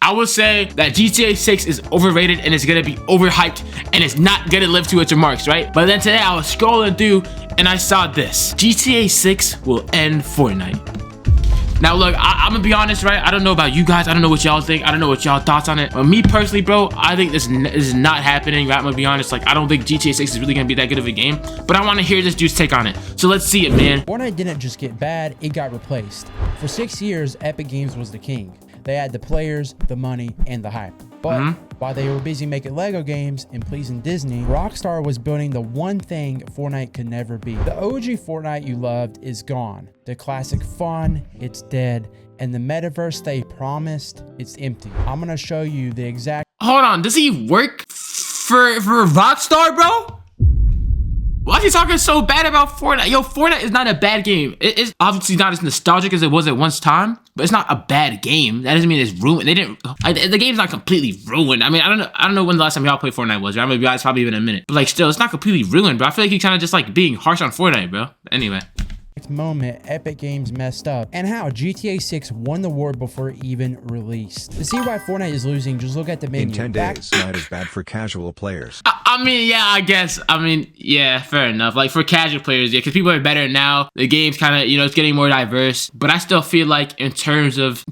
I would say that GTA 6 is overrated and it's gonna be overhyped and it's not gonna live to its remarks, right? But then today I was scrolling through and I saw this. GTA 6 will end Fortnite. Now look, I'm gonna be honest, right? I don't know about you guys. I don't know what y'all think. I don't know what y'all thoughts on it. But me personally, bro, I think this is not happening, right? I'm gonna be honest. Like, I don't think GTA 6 is really gonna be that good of a game. But I want to hear this dude's take on it. So let's see it, man. Fortnite didn't just get bad, it got replaced. For 6 years, Epic Games was the king. They had the players, the money, and the hype. But while they were busy making Lego games and pleasing Disney, Rockstar was building the one thing Fortnite could never be. The OG Fortnite you loved is gone. The classic fun, it's dead. And the metaverse they promised, it's empty. I'm gonna show you the exact— Hold on, does he work for Rockstar, bro? Why is he talking so bad about Fortnite? Yo, Fortnite is not a bad game. It's obviously not as nostalgic as it was at once time, but it's not a bad game. That doesn't mean it's ruined. They didn't. The game's not completely ruined. I mean, I don't know when the last time y'all played Fortnite was. Right? I'm gonna be honest, probably been a minute. But like, still, it's not completely ruined, bro. I feel like he's kind of just like being harsh on Fortnite, bro. Anyway. Moment Epic Games messed up and how GTA 6 won the war before it even released. To see why Fortnite is losing, just look at the menu. In 10 days, Night is bad for casual players. I mean, yeah, I guess. I mean, yeah, fair enough. Like for casual players, yeah, because people are better now. The game's kind of, you know, it's getting more diverse. But I still feel like in terms of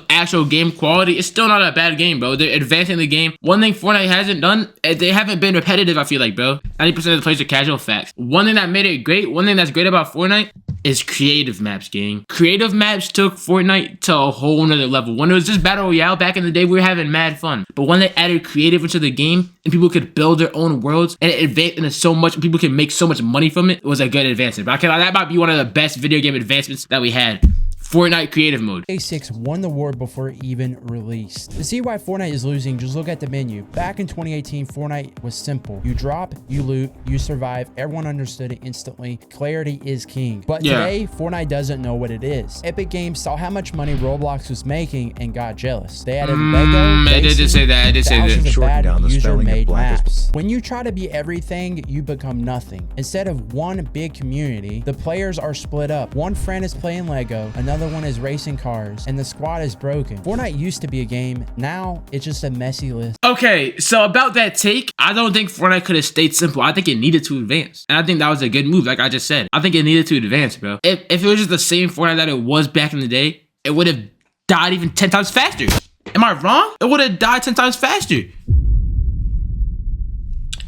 actual game quality, it's still not a bad game, bro. They're advancing the game. One thing Fortnite hasn't done, they haven't been repetitive, I feel like, bro. 90% of the players are casual, facts. One thing that made it great, one thing that's great about Fortnite is creative maps, gang. Creative maps took Fortnite to a whole nother level. When it was just Battle Royale back in the day, we were having mad fun. But when they added creative into the game and people could build their own worlds and it advanced into so much, and people can make so much money from it, it was a good advancement. But that might be one of the best video game advancements that we had. Fortnite creative mode. GTA 6 won the war before it even released. To see why Fortnite is losing, just look at the menu. Back in 2018, Fortnite was simple. You drop, you loot, you survive. Everyone understood it instantly. Clarity is king. But today, Fortnite doesn't know what it is. Epic Games saw how much money Roblox was making and got jealous. They added Lego. I did just say that. I did say that. Shorten down the spelling of maps. When you try to be everything, you become nothing. Instead of one big community, the players are split up. One friend is playing Lego, another one is racing cars, and the squad is broken. Fortnite used to be a game. Now it's just a messy list. Okay, so about that take, I don't think Fortnite could have stayed simple. I think it needed to advance. And I think that was a good move, like I just said. I think it needed to advance, bro. If it was just the same Fortnite that it was back in the day, it would have died even 10 times faster. Am I wrong? It would have died 10 times faster.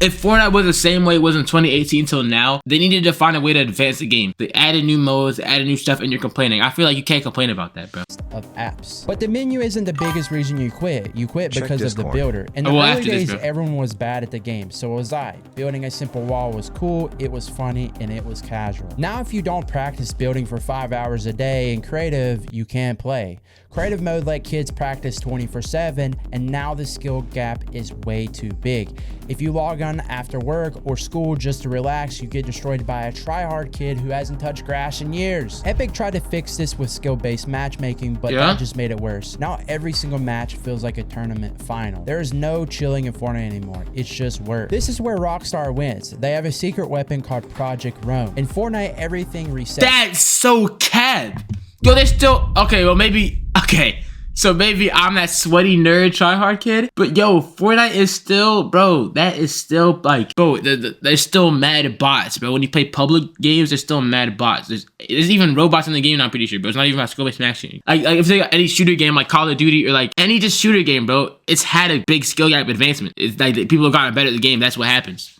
If Fortnite was the same way it was in 2018 till now, they needed to find a way to advance the game. They added new modes, added new stuff, and you're complaining. I feel like you can't complain about that, bro. Of apps. But the menu isn't the biggest reason you quit. You quit because of the builder. In the early days, everyone was bad at the game. So was I. Building a simple wall was cool, it was funny, and it was casual. Now, if you don't practice building for 5 hours a day in creative, you can't play. Creative mode let kids practice 24/7, and now the skill gap is way too big. If you log on after work or school just to relax, you get destroyed by a try-hard kid who hasn't touched grass in years. Epic tried to fix this with skill-based matchmaking, but that just made it worse. Now every single match feels like a tournament final. There is no chilling in Fortnite anymore. It's just work. This is where Rockstar wins. They have a secret weapon called Project Rome. In Fortnite, everything resets. That's so cap. Yo, they're still okay. Well, maybe okay. So maybe I'm that sweaty nerd tryhard kid, but yo, Fortnite is still, bro. That is still like, bro. There's still mad bots, bro. When you play public games, there's still mad bots. There's even robots in the game. I'm pretty sure, but it's not even about skill-based matching. Like if they got any shooter game like Call of Duty or like any just shooter game, bro, it's had a big skill gap advancement. It's like people have gotten better at the game. That's what happens.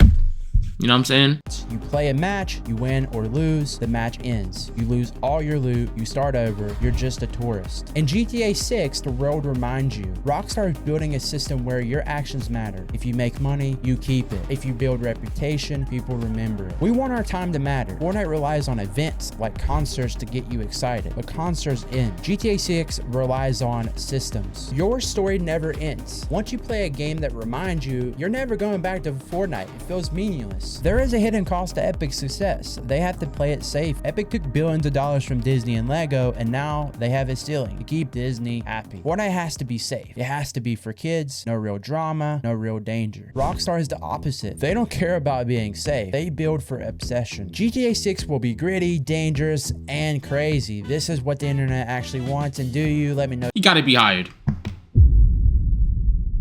You know what I'm saying? You play a match, you win or lose, the match ends. You lose all your loot, you start over, you're just a tourist. In GTA 6, the world reminds you, Rockstar is building a system where your actions matter. If you make money, you keep it. If you build reputation, people remember it. We want our time to matter. Fortnite relies on events like concerts to get you excited, but concerts end. GTA 6 relies on systems. Your story never ends. Once you play a game that reminds you, you're never going back to Fortnite. It feels meaningless. There is a hidden cost to Epic's success. They have to play it safe. Epic took billions of dollars from Disney and Lego, and now they have a ceiling to keep Disney happy. Fortnite has to be safe. It has to be for kids. No real drama, no real danger. Rockstar is the opposite. They don't care about being safe. They build for obsession. GTA 6 will be gritty, dangerous, and crazy. This is what the internet actually wants, and do you? Let me know. You gotta be hired.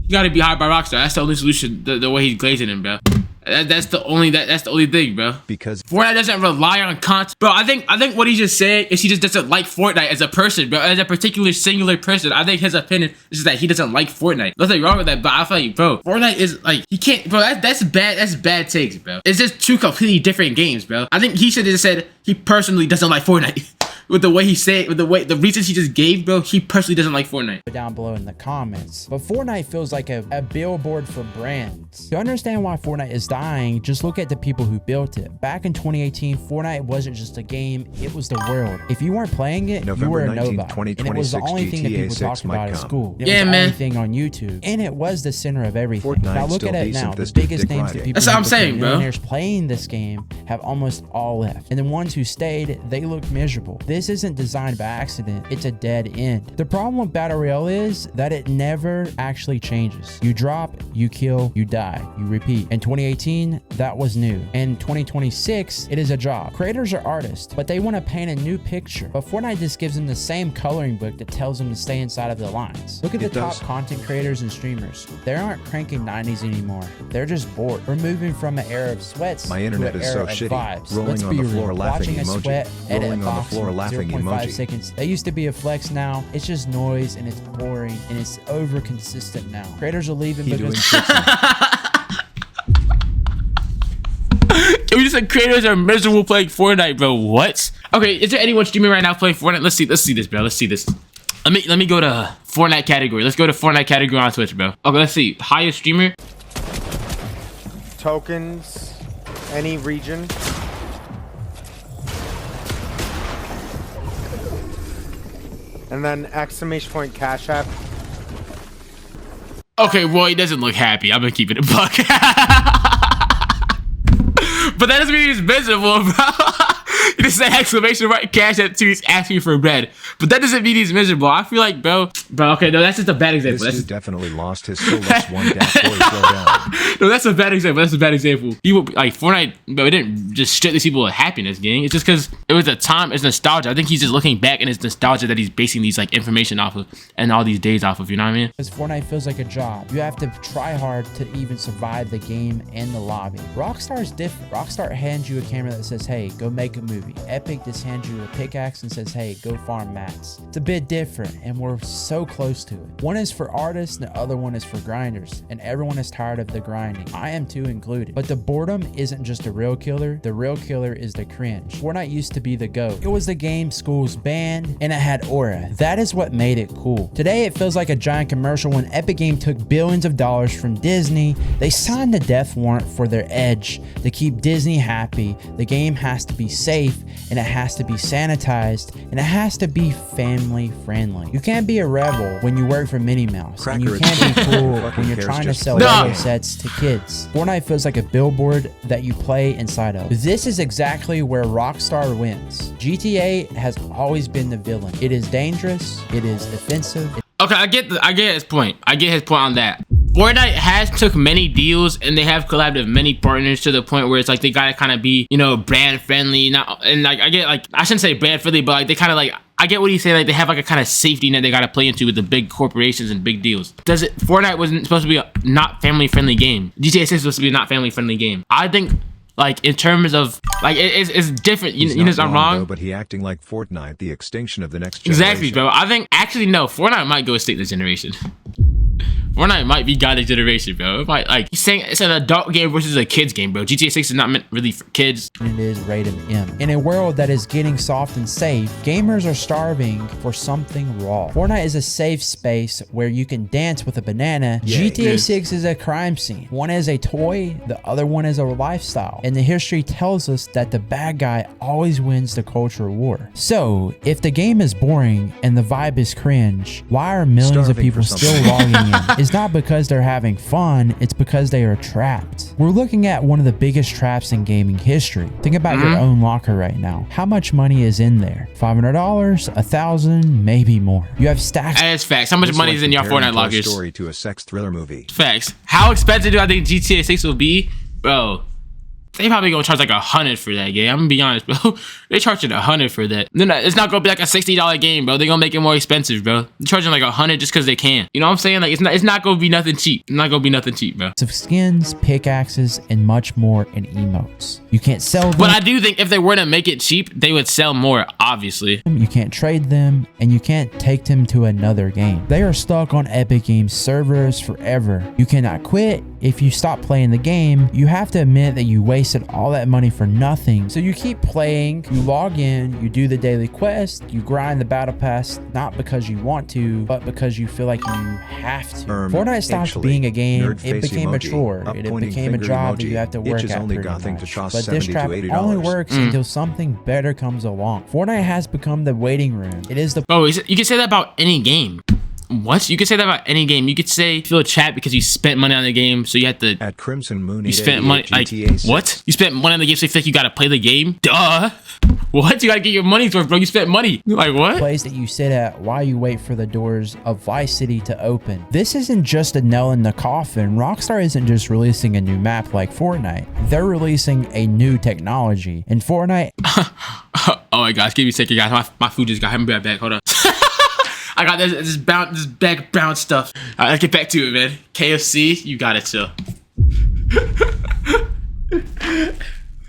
You gotta be hired by Rockstar. That's the only solution. The way he's glazing him, bro. That's the only thing, bro. Because Fortnite doesn't rely on content, bro. I think what he's just saying is he just doesn't like Fortnite as a person, bro. As a particular singular person. I think his opinion is just that he doesn't like Fortnite. Nothing wrong with that, but I feel like, bro, Fortnite is like he can't, bro. That's bad. That's bad takes, bro. It's just two completely different games, bro. I think he should have just said he personally doesn't like Fortnite. With the way he said, with the reasons he just gave, bro, he personally doesn't like Fortnite. Down below in the comments. But Fortnite feels like a billboard for brands. To understand why Fortnite is dying, just look at the people who built it. Back in 2018, Fortnite wasn't just a game, it was the world. If you weren't playing it, you were a nobody. And it was the only thing that people talked about at school. It was the only thing on YouTube. And it was the center of everything. Fortnite now look at it now. The biggest names that people That's what I'm saying, bro. Playing this game have almost all left. And the ones who stayed, they look miserable. This isn't designed by accident, it's a dead end. The problem with Battle Royale is that it never actually changes. You drop, you kill, you die, you repeat. In 2018, that was new. In 2026, it is a job. Creators are artists, but they want to paint a new picture. But Fortnite just gives them the same coloring book that tells them to stay inside of the lines. Look at the top content creators and streamers. They aren't cranking 90s anymore. They're just bored. We're moving from an era of sweats my internet to an is era so of shitty. vibes. Rolling Let's on be the real. floor laughing Watching a emoji. sweat, edit Rolling a on the box floor in laughing 0.5 emoji. seconds. That used to be a flex now. It's just noise and it's boring and it's over consistent now. Creators are leaving because We just said creators are miserable playing Fortnite, bro. What? Okay, is there anyone streaming right now playing Fortnite? Let's see this, bro. Let's see this. Let me go to Fortnite category. Let's go to Fortnite category on Twitch, bro. Okay, let's see. Highest streamer. Tokens, any region. And then exclamation point Cash App. Okay, well, he doesn't look happy. I'm gonna keep it a buck. But that doesn't mean he's miserable, bro. He just said exclamation mark Cash App 2. He's asking for bread. But that doesn't mean he's miserable. I feel like, bro, okay, no, that's just a bad example. This dude definitely lost his soul. That's one gap before he fell down. No, that's a bad example. That's a bad example. People like Fortnite, bro, it didn't just strip these people of happiness, gang. It's just because it was a time, it's nostalgia. I think he's just looking back and it's nostalgia that he's basing these like information off of and all these days off of, you know what I mean? Because Fortnite feels like a job. You have to try hard to even survive the game and the lobby. Rockstar is different. Rockstar hands you a camera that says, hey, go make a movie. Epic just hands you a pickaxe and says, hey, go farm mats. It's a bit different and we're so close to it. One is for artists and the other one is for grinders, and everyone is tired of the grinding. I am too included. But the boredom isn't just a real killer. The real killer is the cringe. Fortnite used to be the GOAT. It was the game schools banned and it had aura. That is what made it cool. Today it feels like a giant commercial when Epic Game took billions of dollars from Disney. They signed a death warrant for their edge to keep Disney happy. The game has to be safe and it has to be sanitized and it has to be family friendly. You can't be a rebel when you work for Minnie Mouse, and you can't be cool when you're trying to sell Lego sets to kids. Fortnite feels like a billboard that you play inside of. This is exactly where Rockstar wins. GTA has always been the villain. It is dangerous, it is offensive. Okay, I get his point. I get his point on that. Fortnite has took many deals and they have collabed with many partners to the point where it's like they gotta kind of be, you know, brand friendly. Not, and like I get, like, I shouldn't say brand friendly, but like they kind of like, I get what he's saying. Like they have like a kind of safety net they gotta play into with the big corporations and big deals. Fortnite wasn't supposed to be a not family friendly game. GTA 6 was supposed to be a not family friendly game. I think, like, in terms of, like, it's different. You know, I'm wrong. Though, but he acting like Fortnite, the extinction of the next generation. Exactly, bro. I think, actually, no, Fortnite might go extinct this generation. Fortnite might be God next generation, bro. It might, like, he's saying it's an adult game versus a kid's game, bro. GTA 6 is not meant really for kids. It is rated M. In a world that is getting soft and safe, gamers are starving for something raw. Fortnite is a safe space where you can dance with a banana. GTA 6 is a crime scene. One is a toy, the other one is a lifestyle. And the history tells us that the bad guy always wins the culture war. So, if the game is boring and the vibe is cringe, why are millions of people still logging in? It's not because they're having fun, it's because they are trapped. We're looking at one of the biggest traps in gaming history. Think about your own locker right now. How much money is in there? $500, $1,000, maybe more. You have stacks. That's facts. How much money is in your Fortnite lockers? Story to a sex thriller movie. Facts. How expensive do I think GTA 6 will be? Bro, they probably gonna charge like $100 for that game. I'm gonna be honest, bro. They charging $100 for that. Then it's not gonna be like a $60 game, bro. They gonna make it more expensive, bro. They're charging like $100 just because they can. You know what I'm saying? Like it's not gonna be nothing cheap. It's not gonna be nothing cheap, bro. Of skins, pickaxes, and much more in emotes. You can't sell them. But I do think if they were to make it cheap, they would sell more, obviously. You can't trade them, and you can't take them to another game. They are stuck on Epic Games servers forever. You cannot quit. If you stop playing the game, you have to admit that you wasted all that money for nothing. So you keep playing, you log in, you do the daily quest, you grind the battle pass, not because you want to, but because you feel like you have to. Fortnite stopped being a game, it became a chore. It became a job that you have to work at pretty much. But this trap only works until something better comes along. Fortnite has become the waiting room. It is the— Oh, you can say that about any game. What? You could say that about any game. You could say feel chat because you spent money on the game, so you had to. At Crimson Moon, you spent money. Like what? You spent money on the game, so you feel like you gotta play the game. Duh. What? You gotta get your money's worth, bro. You spent money. Like what? Place that you sit at while you wait for the doors of Vice City to open. This isn't just a nail in the coffin. Rockstar isn't just releasing a new map like Fortnite. They're releasing a new technology. In Fortnite. Oh my gosh, give me a second, guys. My food just got. I'm right back. Hold on. I got this bag of bounce stuff. All right, let's get back to it, man. KFC, you got it, chill.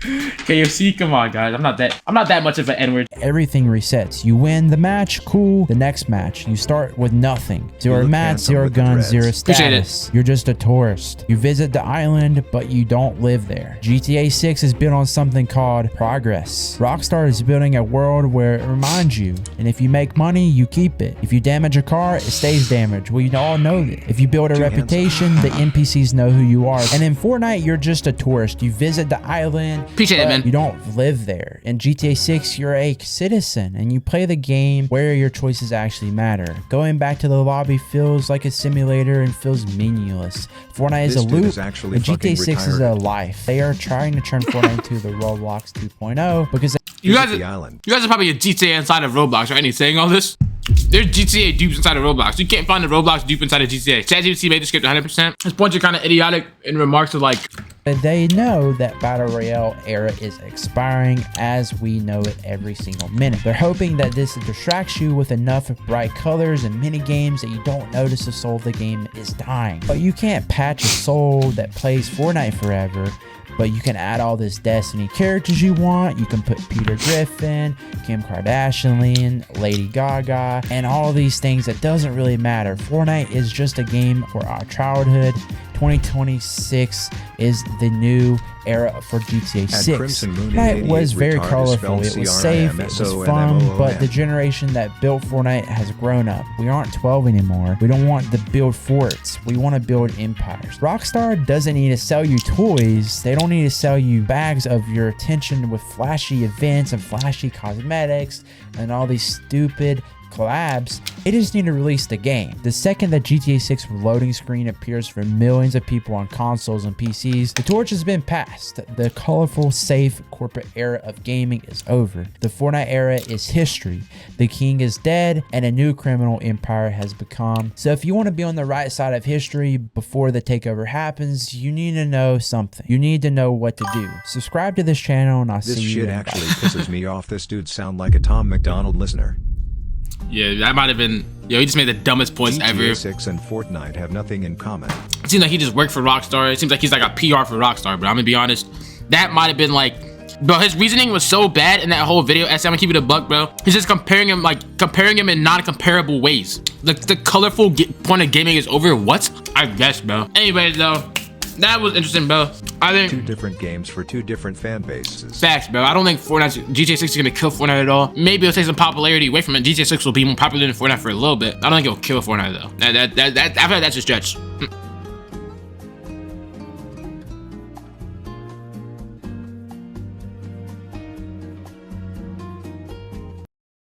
KFC, come on, guys. I'm not that much of an N-word. Everything resets. You win the match, cool. The next match, you start with nothing. Zero mats, zero guns, zero status. You're just a tourist. You visit the island, but you don't live there. GTA 6 is built on something called progress. Rockstar is building a world where it reminds you, and if you make money, you keep it. If you damage a car, it stays damaged. We all know that. If you build a reputation, the NPCs know who you are. And in Fortnite, you're just a tourist. You visit the island, appreciate it, man. You don't live there. In GTA 6, you're a citizen and you play the game where your choices actually matter. Going back to the lobby feels like a simulator and feels meaningless. Fortnite is a loop, and GTA 6 is a life. They are trying to turn Fortnite into the Roblox 2.0 because you guys are probably a GTA inside of Roblox, right? And saying all this? There's GTA dupes inside of Roblox. You can't find a Roblox dupe inside of GTA. ChatGPT made the script 100%. His points are kind of idiotic in remarks of like, they know that Battle Royale era is expiring as we know it every single minute. They're hoping that this distracts you with enough bright colors and mini games that you don't notice the soul of the game is dying. But you can't patch a soul that plays Fortnite forever. But you can add all this Destiny characters you want. You can put Peter Griffin, Kim Kardashian, Lady Gaga, and all these things that doesn't really matter. Fortnite is just a game for our childhood. 2026 is the new era for GTA 6. Fortnite was very colorful, it was safe, it was fun, but the generation that built Fortnite has grown up. We aren't 12 anymore. We don't want to build forts, we want to build empires. Rockstar doesn't need to sell you toys, they don't need to sell you bags of your attention with flashy events and flashy cosmetics and all these stupid collabs. They just need to release the game. The second that GTA 6 loading screen appears for millions of people on consoles and PCs, the torch has been passed. The colorful, safe, corporate era of gaming is over. The Fortnite era is history. The king is dead and a new criminal empire has become. So if you want to be on the right side of history before the takeover happens, you need to know something. You need to know what to do. Subscribe to this channel and I'll see you in the This shit actually pisses me off. This dude sound like a Tom McDonald listener. Yeah, that might have been. Yo, he just made the dumbest points ever. GTA 6 and Fortnite have nothing in common. It seems like he just worked for Rockstar. It seems like he's like a PR for Rockstar, but I'm gonna be honest. That might have been like, bro, his reasoning was so bad in that whole video. I'm gonna keep it a buck, bro. He's just comparing him in non-comparable ways. The colorful point of gaming is over. What? I guess, bro. Anyways, though. That was interesting, bro. I think 2 different games for 2 different fan bases. Facts, bro. I don't think GTA 6 is gonna kill Fortnite at all. Maybe it'll take some popularity away from it. GTA 6 will be more popular than Fortnite for a little bit. I don't think it'll kill Fortnite though. I feel like that's a stretch.